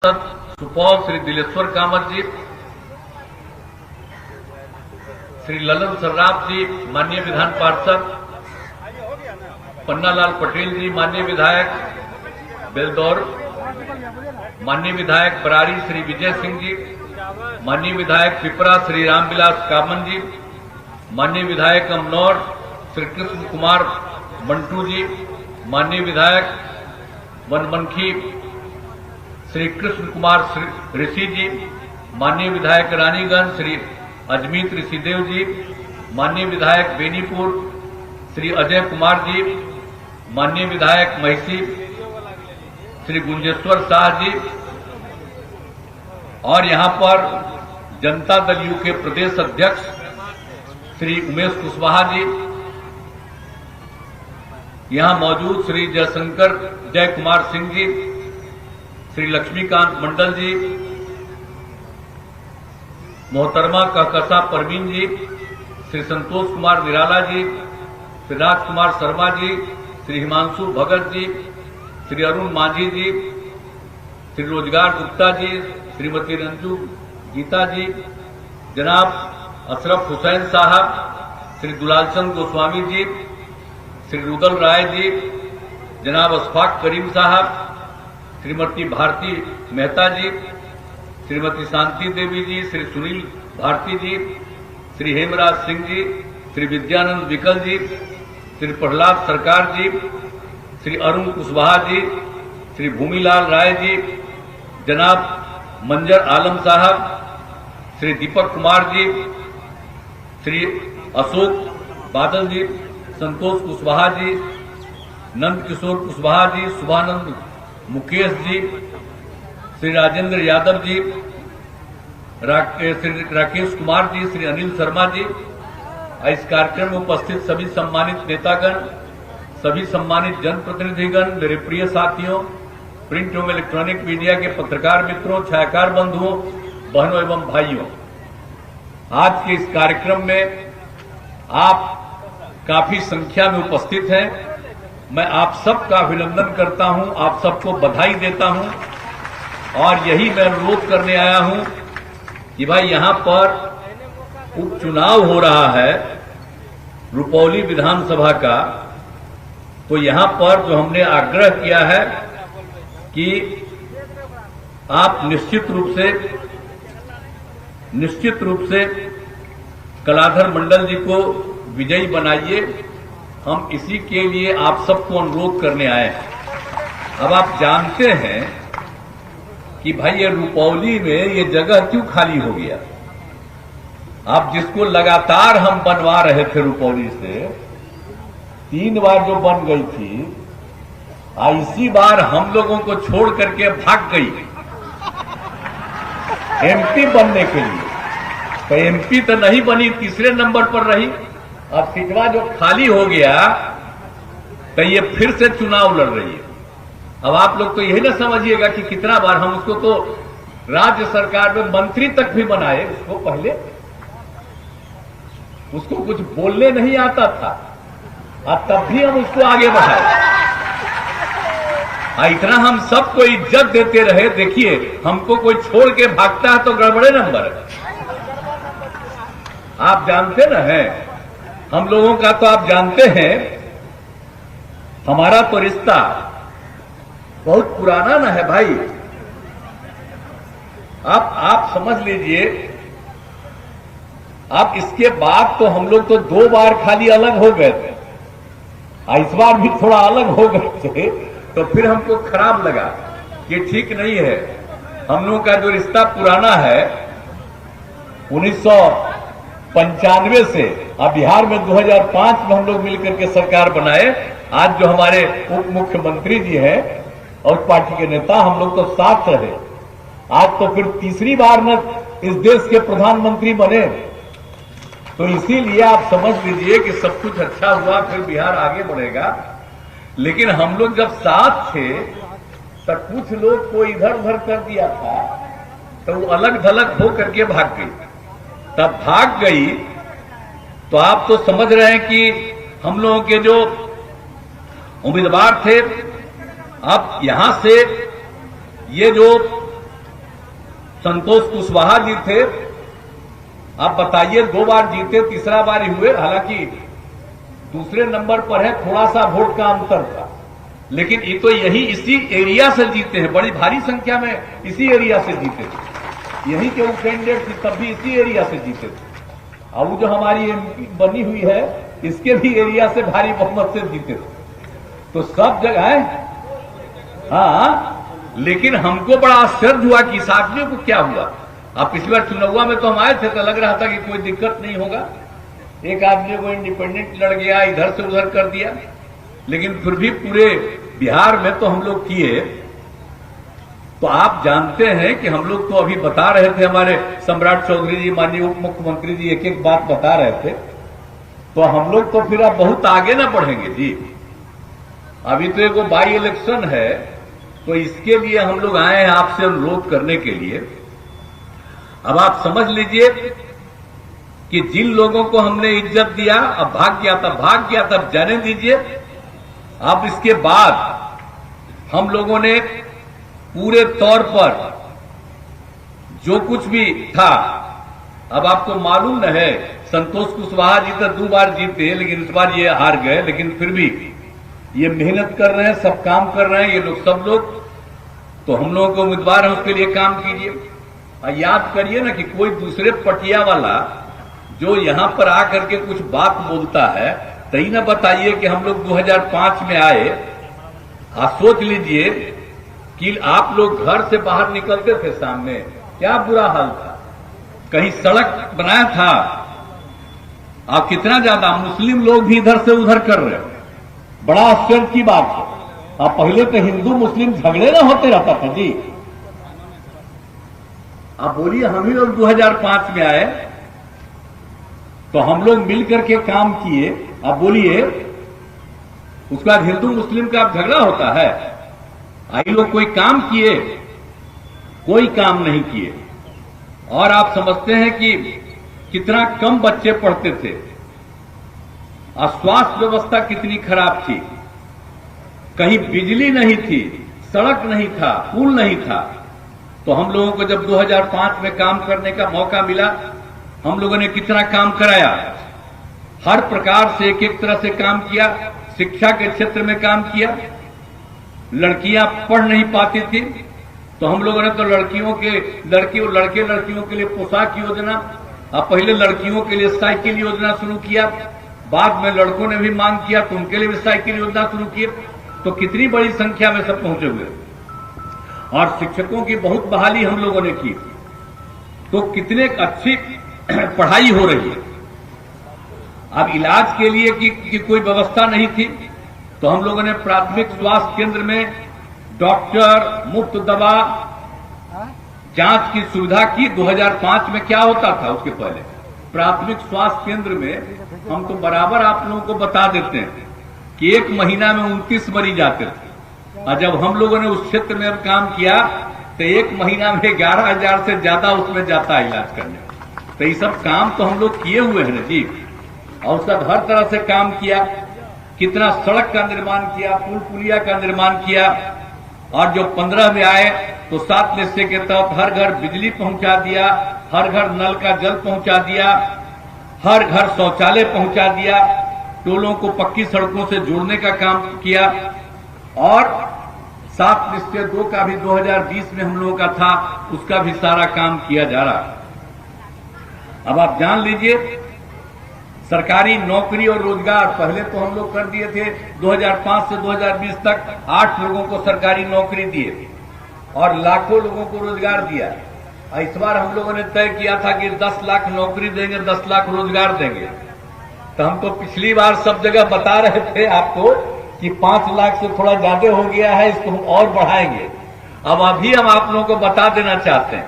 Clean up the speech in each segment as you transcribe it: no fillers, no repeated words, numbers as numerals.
सुपौल श्री दिलेश्वर कामत जी, श्री ललन सर्राफ जी माननीय विधान पार्षद, पन्नालाल पटेल जी माननीय विधायक बेलदौर, माननीय विधायक बरारी श्री विजय सिंह जी, माननीय विधायक पिपरा श्री रामविलास कामन जी, माननीय विधायक अमनौर श्री कृष्ण कुमार मंटू जी, माननीय विधायक वनमनखी श्री कृष्ण कुमार ऋषि जी, माननीय विधायक रानीगंज श्री अजमीत ऋषिदेव जी, माननीय विधायक बेनीपुर श्री अजय कुमार जी, माननीय विधायक महिषी श्री गुंजेश्वर शाह जी, और यहां पर जनता दल यू के प्रदेश अध्यक्ष श्री उमेश कुशवाहा जी, यहां मौजूद श्री जयशंकर जय कुमार सिंह जी, श्री लक्ष्मीकांत मंडल जी, मोहतरमा कहकसा परवीन जी, श्री संतोष कुमार निराला जी, श्री राजकुमार शर्मा जी, श्री हिमांशु भगत जी, श्री अरुण मांझी जी, श्री रोजगार गुप्ता जी, श्रीमती रंजू गीता जी, जनाब अशरफ हुसैन साहब, श्री दुलालचंद गोस्वामी जी, श्री रुदल राय जी, जनाब अशफाक करीम साहब, श्रीमती भारती मेहता जी, श्रीमती शांति देवी जी, श्री सुनील भारती जी, श्री हेमराज सिंह जी, श्री विद्यानंद विकल जी, श्री प्रहलाद सरकार जी, श्री अरुण कुशवाहा जी, श्री भूमिलाल राय जी, जनाब मंजर आलम साहब, श्री दीपक कुमार जी, श्री अशोक बादल जी, संतोष कुशवाहा जी, नंद किशोर कुशवाहा जी, शुभानंद मुकेश जी, श्री राजेंद्र यादव जी, श्री राकेश कुमार जी, श्री अनिल शर्मा जी, इस कार्यक्रम में उपस्थित सभी सम्मानित नेतागण, सभी सम्मानित जनप्रतिनिधिगण, मेरे प्रिय साथियों, प्रिंट एवं इलेक्ट्रॉनिक मीडिया के पत्रकार मित्रों, छायाकार बंधुओं, बहनों एवं भाइयों, आज के इस कार्यक्रम में आप काफी संख्या में उपस्थित हैं। मैं आप सबका अभिनंदन करता हूं, आप सबको बधाई देता हूं, और यही मैं अनुरोध करने आया हूं कि भाई यहां पर उपचुनाव हो रहा है रुपौली विधानसभा का, तो यहां पर जो हमने आग्रह किया है कि आप निश्चित रूप से कलाधर मंडल जी को विजयी बनाइए। हम इसी के लिए आप सबको अनुरोध करने आए हैं। अब आप जानते हैं कि भाई ये रुपौली में ये जगह क्यों खाली हो गया। आप जिसको लगातार हम बनवा रहे थे रुपौली से, 3 बार जो बन गई थी, इसी बार हम लोगों को छोड़ करके भाग गई एमपी बनने के लिए। तो एमपी तो नहीं बनी, तीसरे नंबर पर रही। अब सीटवा जो खाली हो गया तो ये फिर से चुनाव लड़ रही है। अब आप लोग तो यही ना समझिएगा कि कितना बार हम उसको तो राज्य सरकार में मंत्री तक भी बनाए, उसको पहले उसको कुछ बोलने नहीं आता था, और तब भी हम उसको आगे बढ़ाए। इतना हम सबको इज्जत देते रहे। देखिए, हमको कोई छोड़ के भागता है तो गड़बड़े नंबर है। आप जानते ना हैं, हम लोगों का तो आप जानते हैं, हमारा तो रिश्ता बहुत पुराना ना है भाई। आप समझ लीजिए, आप इसके बाद तो हम लोग तो 2 बार खाली अलग हो गए थे, इस बार भी थोड़ा अलग हो गए थे, तो फिर हमको खराब लगा कि ठीक नहीं है। हम लोगों का जो रिश्ता पुराना है 1995 से, अब बिहार में 2005 में हम लोग मिलकर के सरकार बनाए। आज जो हमारे उप मुख्यमंत्री जी हैं और पार्टी के नेता, हम लोग तो साथ रहे। आज तो फिर तीसरी बार न इस देश के प्रधानमंत्री बने, तो इसीलिए आप समझ लीजिए कि सब कुछ अच्छा हुआ, फिर बिहार आगे बढ़ेगा। लेकिन हम लोग जब साथ थे तो कुछ लोग को इधर उधर कर दिया था, तो वो अलग थलग हो करके भाग गई। तब भाग गई तो आप तो समझ रहे हैं कि हम लोगों के जो उम्मीदवार थे, अब यहां से ये जो संतोष कुशवाहा जी थे। आप बताइए, 2 बार जीते, तीसरा बार ही हुए, हालांकि दूसरे नंबर पर है, थोड़ा सा वोट का अंतर था, लेकिन ये तो यही इसी एरिया से जीते हैं, बड़ी भारी संख्या में इसी एरिया से जीते थे। यही के वो कैंडिडेट थी, तब भी इसी एरिया से जीते थे। और वो जो हमारी एमपी बनी हुई है, इसके भी एरिया से भारी बहुमत से जीते थे। तो सब जगह है। हाँ, लेकिन हमको बड़ा आश्चर्य हुआ कि इस आदमी को क्या हुआ। अब पिछली बार चुनाव में तो हम आए थे तो लग रहा था कि कोई दिक्कत नहीं होगा, एक आदमी को इंडिपेंडेंट लड़ गया, इधर से उधर कर दिया, लेकिन फिर भी पूरे बिहार में तो हम लोग किए। तो आप जानते हैं कि हम लोग तो अभी बता रहे थे, हमारे सम्राट चौधरी जी, माननीय उप मुख्यमंत्री जी एक एक बात बता रहे थे, तो हम लोग तो फिर अब बहुत आगे ना बढ़ेंगे जी। अभी तो एक बाई इलेक्शन है, तो इसके लिए हम लोग आए हैं आपसे अनुरोध करने के लिए। अब आप समझ लीजिए कि जिन लोगों को हमने इज्जत दिया, अब भाग गया तब जाने दीजिए। अब इसके बाद हम लोगों ने पूरे तौर पर जो कुछ भी था, अब आपको मालूम न है, संतोष कुशवाहा जी तो 2 बार जीते, लेकिन इस बार ये हार गए, लेकिन फिर भी ये मेहनत कर रहे हैं, सब काम कर रहे हैं ये लोग, सब लोग। तो हम लोगों को उम्मीदवार है, उसके लिए काम कीजिए। और याद करिए ना कि कोई दूसरे पटिया वाला जो यहां पर आकर के कुछ बात बोलता है, तो ही ना बताइए कि हम लोग 2005 में आए। आप सोच लीजिए कि आप लोग घर से बाहर निकलते थे, सामने क्या बुरा हाल था, कहीं सड़क बनाया था, आप कितना ज्यादा मुस्लिम लोग भी इधर से उधर कर रहे हो, बड़ा आश्चर्य की बात है। आप पहले तो हिंदू मुस्लिम झगड़े ना होते रहता था जी। आप बोलिए, हम ही लोग 2005 में आए तो हम लोग मिलकर के काम किए। आप बोलिए, उसके बाद हिंदू मुस्लिम का झगड़ा होता है? आई लोग कोई काम किए? कोई काम नहीं किए। और आप समझते हैं कि कितना कम बच्चे पढ़ते थे, और स्वास्थ्य व्यवस्था कितनी खराब थी, कहीं बिजली नहीं थी, सड़क नहीं था, पुल नहीं था। तो हम लोगों को जब 2005 में काम करने का मौका मिला, हम लोगों ने कितना काम कराया, हर प्रकार से एक एक तरह से काम किया, शिक्षा के क्षेत्र में काम किया। लड़कियां पढ़ नहीं पाती थी, तो हम लोगों ने तो लड़कियों लड़कियों के लिए पोशाक योजना, अब पहले लड़कियों के लिए साइकिल योजना शुरू किया, बाद में लड़कों ने भी मांग किया तो उनके लिए भी साइकिल योजना शुरू की। तो कितनी बड़ी संख्या में सब पहुंचे हुए। और शिक्षकों की बहुत बहाली हम लोगों ने की, तो कितने अच्छी पढ़ाई हो रही है। अब इलाज के लिए की कोई व्यवस्था नहीं थी, तो हम लोगों ने प्राथमिक स्वास्थ्य केंद्र में डॉक्टर, मुफ्त दवा, जांच की सुविधा की। 2005 में क्या होता था, उसके पहले प्राथमिक स्वास्थ्य केंद्र में हम तो बराबर आप लोगों को बता देते हैं कि 1 महीना में 29 मरीज आते थे, और जब हम लोगों ने उस क्षेत्र में काम किया तो 1 महीना में 11,000 से ज्यादा उसमें जाता है इलाज करने। तो ये सब काम तो हम लोग किए हुए हैं जी, और सब हर तरह से काम किया। कितना सड़क का निर्माण किया, पुल पुलिया का निर्माण किया। और जो 15 में आए तो 7 निश्चय के तहत हर घर बिजली पहुंचा दिया, हर घर नल का जल पहुंचा दिया, हर घर शौचालय पहुंचा दिया, टोलों को पक्की सड़कों से जोड़ने का काम किया। और 7 निश्चय 2 का भी 2020 में हम लोगों का था, उसका भी सारा काम किया जा रहा है। अब आप जान लीजिए, सरकारी नौकरी और रोजगार पहले तो हम लोग कर दिए थे। 2005 से 2020 तक 8 लोगों को सरकारी नौकरी दिए और लाखों लोगों को रोजगार दिया। इस बार हम लोगों ने तय किया था कि 10 लाख नौकरी देंगे, 10 लाख रोजगार देंगे। तो हम तो पिछली बार सब जगह बता रहे थे आपको कि 5 लाख से थोड़ा ज्यादा हो गया है, इसको हम और बढ़ाएंगे। अब अभी हम आप लोगों को बता देना चाहते हैं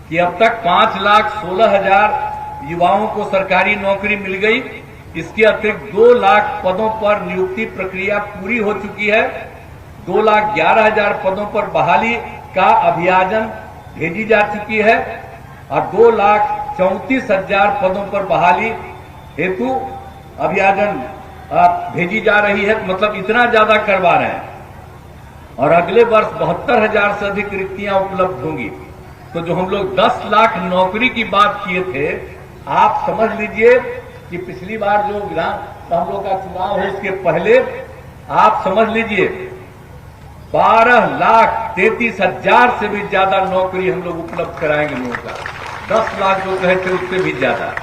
कि अब तक 5,16,000 युवाओं को सरकारी नौकरी मिल गई। इसके अतिरिक्त 2 लाख पदों पर नियुक्ति प्रक्रिया पूरी हो चुकी है। 2,11,000 पदों पर बहाली का अभियान भेजी जा चुकी है, और 2,34,000 पदों पर बहाली हेतु अभियान भेजी जा रही है। मतलब इतना ज्यादा करवा रहे हैं। और अगले वर्ष 72,000 से अधिक रिक्तियां उपलब्ध होंगी। तो जो हम लोग 10 लाख नौकरी की बात किए थे, आप समझ लीजिए कि पिछली बार जो हम लोग का चुनाव है उसके पहले आप समझ लीजिए 12,33,000 से भी ज्यादा नौकरी हम लोग उपलब्ध कराएंगे लोगों का। 10 लाख जो कहे थे उससे भी ज्यादा।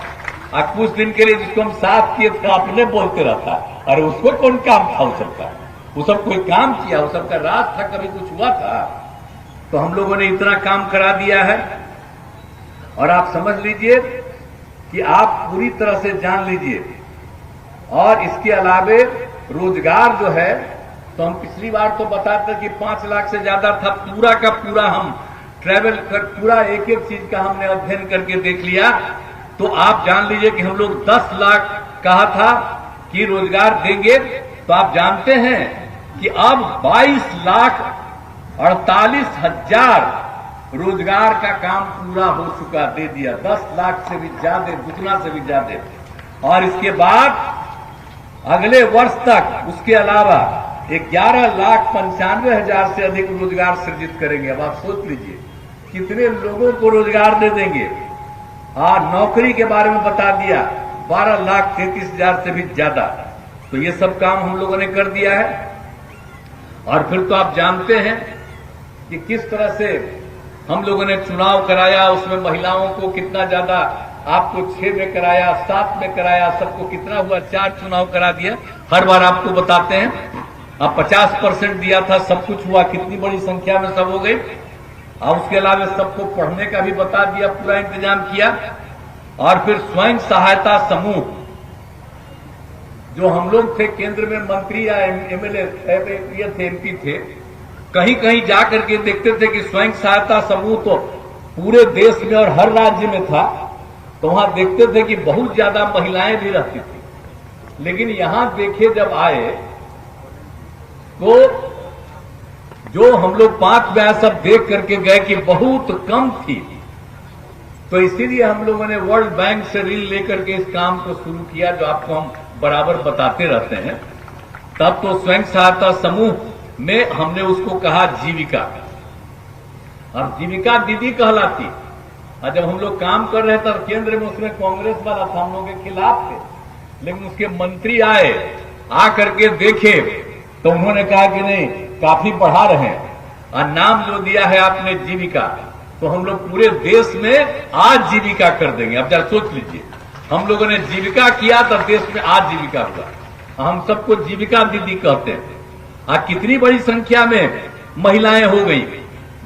और कुछ दिन के लिए जिसको हम साथ किए थे अपने बोलते रहता, अरे उसको कौन काम था? वो सबका वो सब कोई काम किया? वो सबका राज था? कभी कुछ हुआ था? तो हम लोगों ने इतना काम करा दिया है। और आप समझ लीजिए कि आप पूरी तरह से जान लीजिए। और इसके अलावे रोजगार जो है, तो हम पिछली बार तो बताते कि 5 लाख से ज्यादा था। पूरा का पूरा हम ट्रैवल कर पूरा एक एक चीज का हमने अध्ययन करके देख लिया। तो आप जान लीजिए कि हम लोग 10 लाख कहा था कि रोजगार देंगे, तो आप जानते हैं कि अब 22,48,000 रोजगार का काम पूरा हो चुका, दे दिया। 10 लाख से भी ज्यादा, दुगना से भी ज्यादा। और इसके बाद अगले वर्ष तक उसके अलावा 11,95,000 से अधिक रोजगार सृजित करेंगे। अब आप सोच लीजिए कितने लोगों को रोजगार दे देंगे। नौकरी के बारे में बता दिया, 12,33,000 से भी ज्यादा। तो ये सब काम हम लोगों ने कर दिया है। और फिर तो आप जानते हैं कि किस तरह से हम लोगों ने चुनाव कराया, उसमें महिलाओं को कितना ज्यादा, आपको 6 में कराया, 7 में कराया, सबको कितना हुआ, 4 चुनाव करा दिया। हर बार आपको बताते हैं। अब 50% दिया था, सब कुछ हुआ, कितनी बड़ी संख्या में सब हो गई। और उसके अलावा सबको पढ़ने का भी बता दिया, पूरा इंतजाम किया। और फिर स्वयं सहायता समूह, जो हम लोग थे केंद्र में मंत्री या एमएलए थे, एमपी थे, कहीं कहीं जाकर के देखते थे कि स्वयं सहायता समूह तो पूरे देश में और हर राज्य में था, तो वहां देखते थे कि बहुत ज्यादा महिलाएं भी रहती थी। लेकिन यहां देखे जब आए तो जो हम लोग 5 ब्याह सब देख करके गए कि बहुत कम थी। तो इसीलिए हम लोगों ने वर्ल्ड बैंक से ऋण लेकर के इस काम को शुरू किया, जो आपको हम बराबर बताते रहते हैं। तब तो स्वयं सहायता समूह में हमने उसको कहा जीविका। और जीविका दीदी कहलाती। और जब हम लोग काम कर रहे थे केंद्र में, उसमें कांग्रेस वाला था, हम लोग के खिलाफ थे। लेकिन उसके मंत्री आए, आ करके देखे तो उन्होंने कहा कि नहीं, काफी बढ़ा रहे हैं। और नाम जो दिया है आपने जीविका, तो हम लोग पूरे देश में आज जीविका कर देंगे। अब जरा सोच लीजिए, हम लोगों ने जीविका किया तो देश में आज जीविका हुआ। हम सबको जीविका दीदी कहते हैं। आज कितनी बड़ी संख्या में महिलाएं हो गई।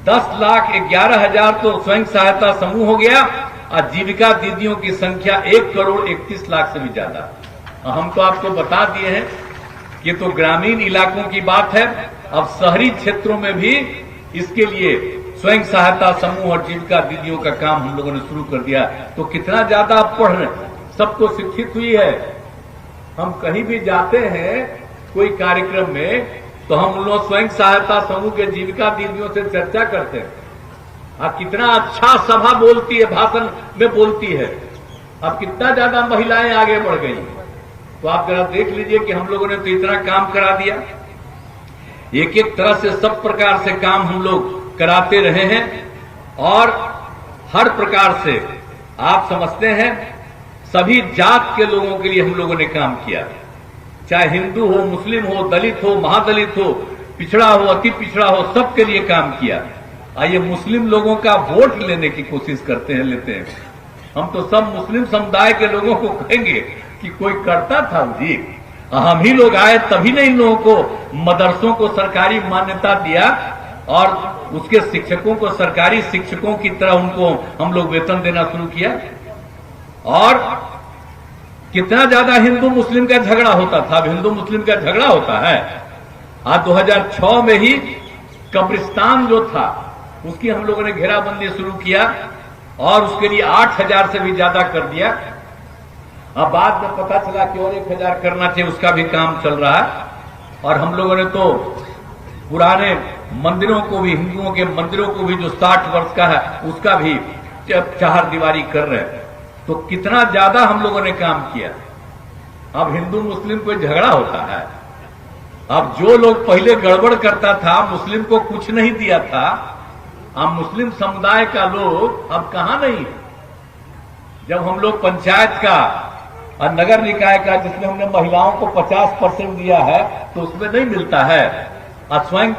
10,11,000 तो स्वयं सहायता समूह हो गया, और जीविका दीदियों की संख्या 1,31,00,000 से भी ज्यादा। हम तो आपको बता दिए हैं, ये तो ग्रामीण इलाकों की बात है। अब शहरी क्षेत्रों में भी इसके लिए स्वयं सहायता समूह और जीविका दीदियों का काम हम लोगों ने शुरू कर दिया। तो कितना ज्यादा आप पढ़ रहे हैं, सबको शिक्षित हुई है। हम कहीं भी जाते हैं कोई कार्यक्रम में, तो हम लोग स्वयं सहायता समूह के जीविका दीदियों से चर्चा करते हैं। अब कितना अच्छा सभा बोलती है, भाषण में बोलती है। अब कितना ज्यादा महिलाएं आगे बढ़ गई। तो आप जरा देख लीजिए कि हम लोगों ने तो इतना काम करा दिया। एक एक तरह से सब प्रकार से काम हम लोग कराते रहे हैं। और हर प्रकार से आप समझते हैं, सभी जात के लोगों के लिए हम लोगों ने काम किया। चाहे हिंदू हो, मुस्लिम हो, दलित हो, महादलित हो, पिछड़ा हो, अति पिछड़ा हो, सबके लिए काम किया। आइए मुस्लिम लोगों का वोट लेने की कोशिश करते हैं, लेते हैं। हम तो सब मुस्लिम समुदाय के लोगों को कहेंगे कि कोई करता था जी, हम ही लोग आए तभी ने इन लोगों को मदरसों को सरकारी मान्यता दिया, और उसके शिक्षकों को सरकारी शिक्षकों की तरह उनको हम लोग वेतन देना शुरू किया। और कितना ज्यादा हिंदू मुस्लिम का झगड़ा होता था। अब हिंदू मुस्लिम का झगड़ा होता है। आज 2006 में ही कब्रिस्तान जो था उसकी हम लोगों ने घेराबंदी शुरू किया, और उसके लिए 8,000 से भी ज्यादा कर दिया। अब बाद में पता चला कि और 1,000 करना चाहिए, उसका भी काम चल रहा है। और हम लोगों ने तो पुराने मंदिरों को भी, हिंदुओं के मंदिरों को भी जो 60 वर्ष का है, उसका भी चार दीवारी कर रहे हैं। तो कितना ज्यादा हम लोगों ने काम किया। अब हिंदू मुस्लिम कोई झगड़ा होता है। अब जो लोग पहले गड़बड़ करता था, मुस्लिम को कुछ नहीं दिया था, अब मुस्लिम समुदाय का लोग अब कहां नहीं है। जब हम लोग पंचायत का और नगर निकाय का, जिसमें हमने महिलाओं को 50% दिया है, तो उसमें नहीं मिलता है। और स्वयं